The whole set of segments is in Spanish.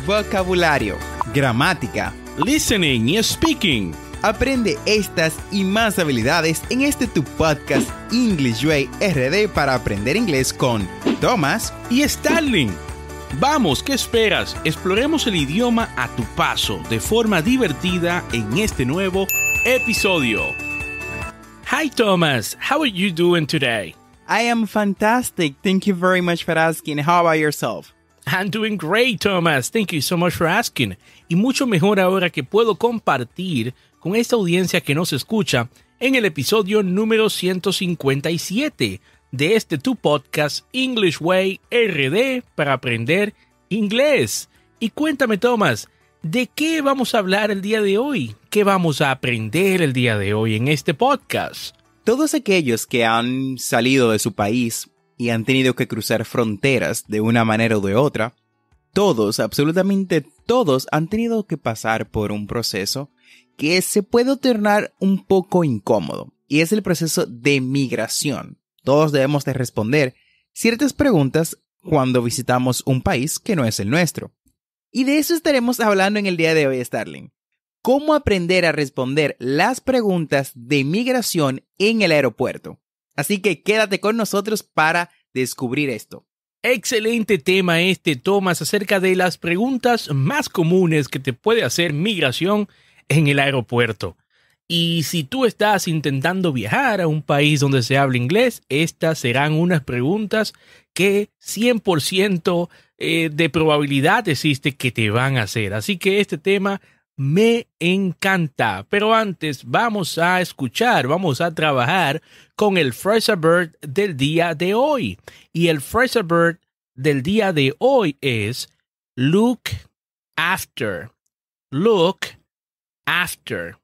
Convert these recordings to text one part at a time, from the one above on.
vocabulario, gramática, listening y speaking. Aprende estas y más habilidades en este tu podcast English Way RD para aprender inglés con Thomas y Starling. Vamos, ¿qué esperas? Exploremos el idioma a tu paso de forma divertida en este nuevo episodio. Hi Thomas, how are you doing today? I am fantastic. Thank you very much for asking. How about yourself? I'm doing great, Thomas. Thank you so much for asking. Y mucho mejor ahora que puedo compartir con esta audiencia que nos escucha en el episodio número 157 de este tu podcast English Way RD para aprender inglés. Y cuéntame, Thomas, ¿de qué vamos a hablar el día de hoy? ¿Qué vamos a aprender el día de hoy en este podcast? Todos aquellos que han salido de su país y han tenido que cruzar fronteras de una manera o de otra, todos, absolutamente todos, han tenido que pasar por un proceso que se puede tornar un poco incómodo, y es el proceso de migración. Todos debemos de responder ciertas preguntas cuando visitamos un país que no es el nuestro. Y de eso estaremos hablando en el día de hoy, Starling. ¿Cómo aprender a responder las preguntas de migración en el aeropuerto? Así que quédate con nosotros para descubrir esto. Excelente tema este, Thomas, acerca de las preguntas más comunes que te puede hacer migración en el aeropuerto. Y si tú estás intentando viajar a un país donde se habla inglés, estas serán unas preguntas que 100% de probabilidad existe que te van a hacer. Así que este tema me encanta. Pero antes vamos a trabajar con el Phrasal Verb del día de hoy. Y el Phrasal Verb del día de hoy es look after. Look after.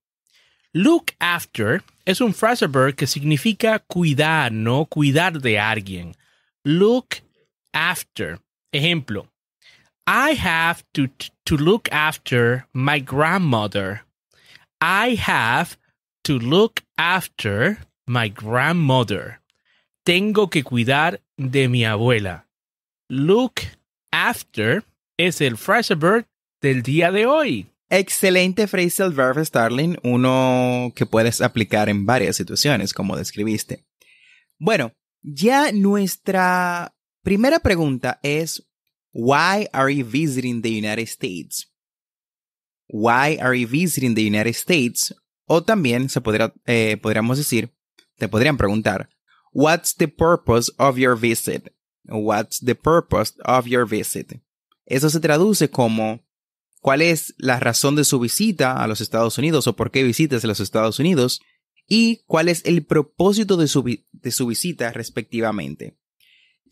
Look after es un phrasal verb que significa cuidar, ¿no? Cuidar de alguien. Look after. Ejemplo. I have to look after my grandmother. I have to look after my grandmother. Tengo que cuidar de mi abuela. Look after es el phrasal verb del día de hoy. Excelente phrasal verb, Starling, uno que puedes aplicar en varias situaciones, como describiste. Bueno, ya nuestra primera pregunta es Why are you visiting the United States? Why are you visiting the United States? O también podríamos decir, te podrían preguntar, What's the purpose of your visit? What's the purpose of your visit? Eso se traduce como ¿cuál es la razón de su visita a los Estados Unidos o por qué visitas a los Estados Unidos? Y ¿cuál es el propósito de su visita respectivamente?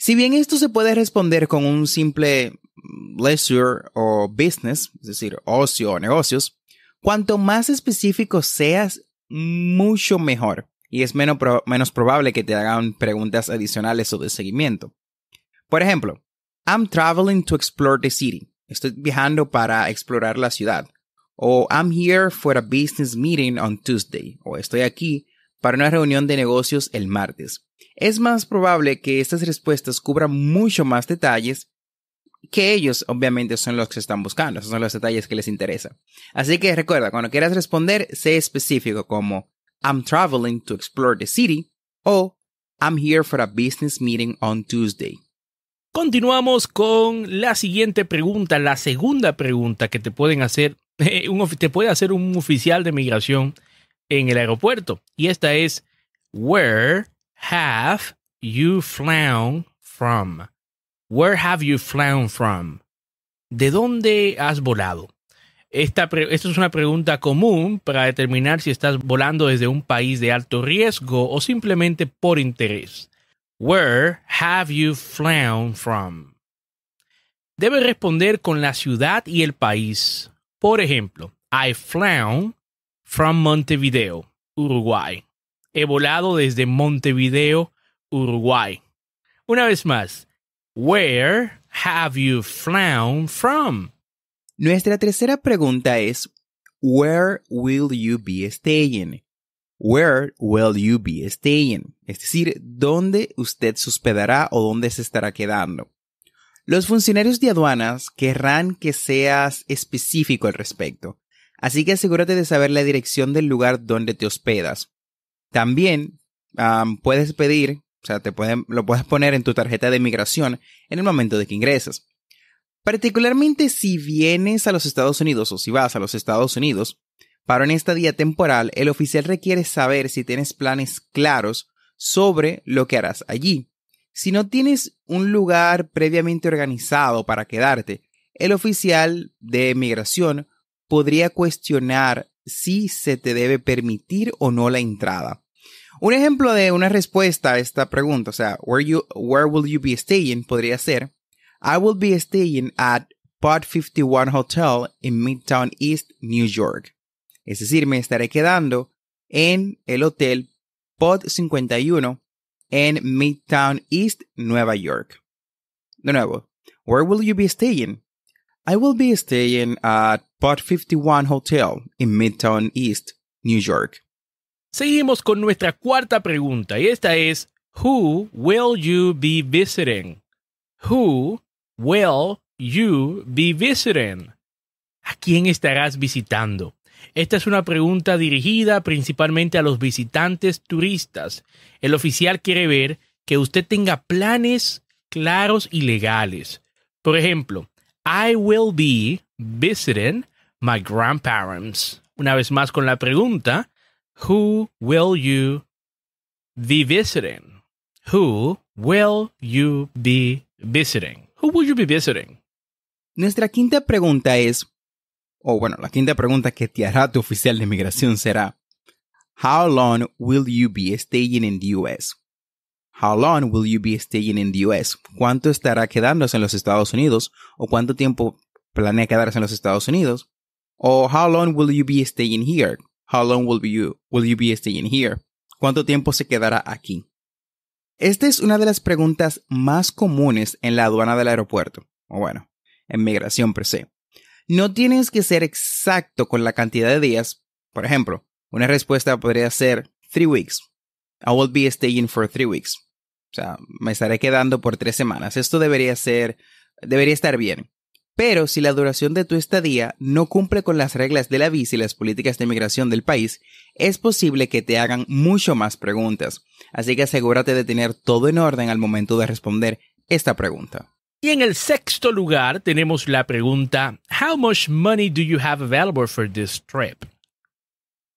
Si bien esto se puede responder con un simple leisure o business, es decir, ocio o negocios, cuanto más específico seas, mucho mejor. Y es menos probable que te hagan preguntas adicionales o de seguimiento. Por ejemplo, I'm traveling to explore the city. Estoy viajando para explorar la ciudad. O I'm here for a business meeting on Tuesday. O estoy aquí para una reunión de negocios el martes. Es más probable que estas respuestas cubran mucho más detalles que ellos obviamente son los que están buscando. Esos son los detalles que les interesan. Así que recuerda, cuando quieras responder, sé específico como I'm traveling to explore the city o I'm here for a business meeting on Tuesday. Continuamos con la siguiente pregunta, la segunda pregunta que te pueden hacer, te puede hacer un oficial de migración en el aeropuerto. Y esta es, Where have you flown from? Where have you flown from? ¿De dónde has volado? Esta es una pregunta común para determinar si estás volando desde un país de alto riesgo o simplemente por interés. Where have you flown from? Debes responder con la ciudad y el país. Por ejemplo, I flown from Montevideo, Uruguay. He volado desde Montevideo, Uruguay. Una vez más, where have you flown from? Nuestra tercera pregunta es, where will you be staying? Where will you be staying? Es decir, ¿dónde usted se hospedará o dónde se estará quedando? Los funcionarios de aduanas querrán que seas específico al respecto, así que asegúrate de saber la dirección del lugar donde te hospedas. También puedes pedir, lo puedes poner en tu tarjeta de migración en el momento de que ingresas. Particularmente si vienes a los Estados Unidos o si vas a los Estados Unidos, para una estadía temporal, el oficial requiere saber si tienes planes claros sobre lo que harás allí. Si no tienes un lugar previamente organizado para quedarte, el oficial de migración podría cuestionar si se te debe permitir o no la entrada. Un ejemplo de una respuesta a esta pregunta, where will you be staying, podría ser, I will be staying at Pod 51 Hotel in Midtown East, New York. Es decir, me estaré quedando en el hotel Pod 51 en Midtown East, Nueva York. De nuevo, where will you be staying? I will be staying at Pod 51 Hotel in Midtown East, New York. Seguimos con nuestra cuarta pregunta y esta es, who will you be visiting? Who will you be visiting? ¿A quién estarás visitando? Esta es una pregunta dirigida principalmente a los visitantes turistas. El oficial quiere ver que usted tenga planes claros y legales. Por ejemplo, I will be visiting my grandparents. Una vez más con la pregunta, who will you be visiting? Who will you be visiting? Who will you be visiting? Nuestra quinta pregunta es, la quinta pregunta que te hará tu oficial de migración será, how long will you be staying in the US? How long will you be staying in the US? ¿Cuánto estará quedándose en los Estados Unidos? ¿O cuánto tiempo planea quedarse en los Estados Unidos? ¿O how long will you be staying here? How long will you be staying here? ¿Cuánto tiempo se quedará aquí? Esta es una de las preguntas más comunes en la aduana del aeropuerto, en migración per se. No tienes que ser exacto con la cantidad de días. Por ejemplo, una respuesta podría ser 3 weeks. I will be staying for 3 weeks. Me estaré quedando por 3 semanas. Esto debería estar bien. Pero si la duración de tu estadía no cumple con las reglas de la visa y las políticas de migración del país, es posible que te hagan mucho más preguntas. Así que asegúrate de tener todo en orden al momento de responder esta pregunta. Y en el sexto lugar tenemos la pregunta, how much money do you have available for this trip?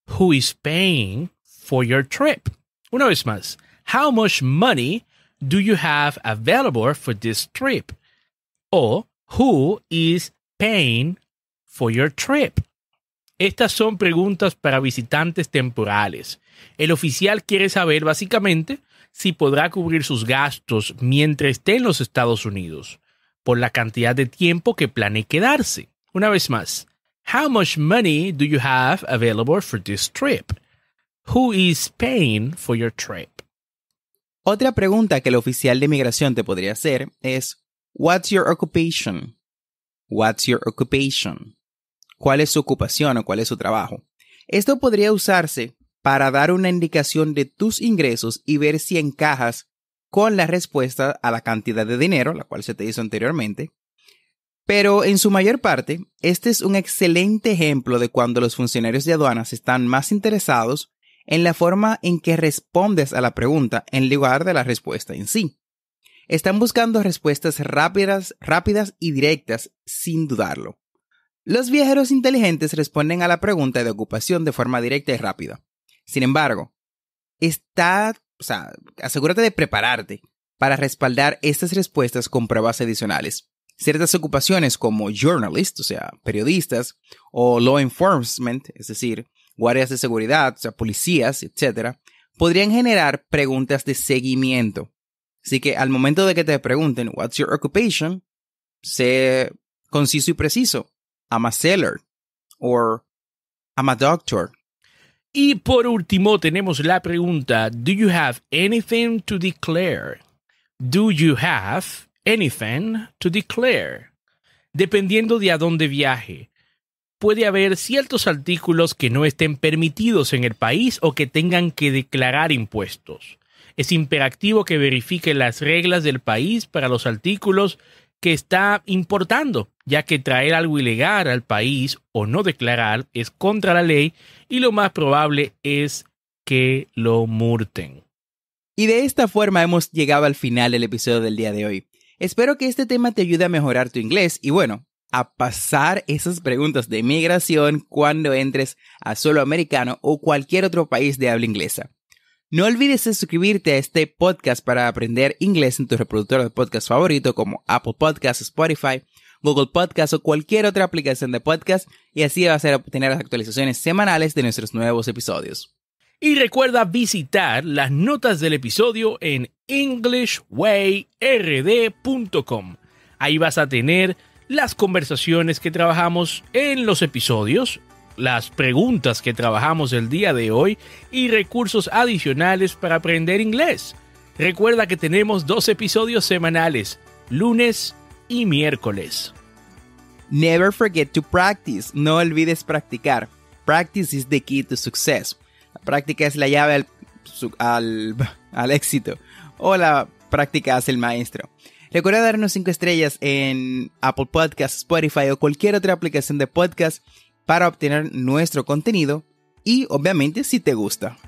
Who is paying for your trip? Una vez más, how much money do you have available for this trip? O who is paying for your trip? Estas son preguntas para visitantes temporales. El oficial quiere saber básicamente si podrá cubrir sus gastos mientras esté en los Estados Unidos, por la cantidad de tiempo que planee quedarse. Una vez más, how much money do you have available for this trip? Who is paying for your trip? Otra pregunta que el oficial de migración te podría hacer es, what's your occupation? What's your occupation? ¿Cuál es su ocupación o cuál es su trabajo? Esto podría usarse para dar una indicación de tus ingresos y ver si encajas con la respuesta a la cantidad de dinero, la cual se te hizo anteriormente. Pero en su mayor parte, este es un excelente ejemplo de cuando los funcionarios de aduanas están más interesados en la forma en que respondes a la pregunta en lugar de la respuesta en sí. Están buscando respuestas rápidas y directas sin dudarlo. Los viajeros inteligentes responden a la pregunta de ocupación de forma directa y rápida. Sin embargo, asegúrate de prepararte para respaldar estas respuestas con pruebas adicionales. Ciertas ocupaciones como journalist, periodistas, o law enforcement, es decir, guardias de seguridad, policías, etc., podrían generar preguntas de seguimiento. Así que al momento de que te pregunten, what's your occupation? Sé conciso y preciso. I'm a sailor. Or I'm a doctor. Y por último tenemos la pregunta, do you have anything to declare? Do you have anything to declare? Dependiendo de a dónde viaje, puede haber ciertos artículos que no estén permitidos en el país o que tengan que declarar impuestos. Es imperativo que verifique las reglas del país para los artículos que está importando, ya que traer algo ilegal al país o no declarar es contra la ley y lo más probable es que lo multen. Y de esta forma hemos llegado al final del episodio del día de hoy. Espero que este tema te ayude a mejorar tu inglés y bueno, a pasar esas preguntas de inmigración cuando entres a suelo americano o cualquier otro país de habla inglesa. No olvides de suscribirte a este podcast para aprender inglés en tu reproductor de podcast favorito como Apple Podcasts, Spotify, Google Podcasts o cualquier otra aplicación de podcast y así vas a obtener las actualizaciones semanales de nuestros nuevos episodios. Y recuerda visitar las notas del episodio en englishwayrd.com. Ahí vas a tener las conversaciones que trabajamos en los episodios, las preguntas que trabajamos el día de hoy y recursos adicionales para aprender inglés. Recuerda que tenemos 2 episodios semanales, lunes y miércoles. Never forget to practice. No olvides practicar. Practice is the key to success. La práctica es la llave al éxito. O la práctica hace el maestro. Recuerda darnos 5 estrellas en Apple Podcasts, Spotify o cualquier otra aplicación de podcast para obtener nuestro contenido y obviamente si te gusta.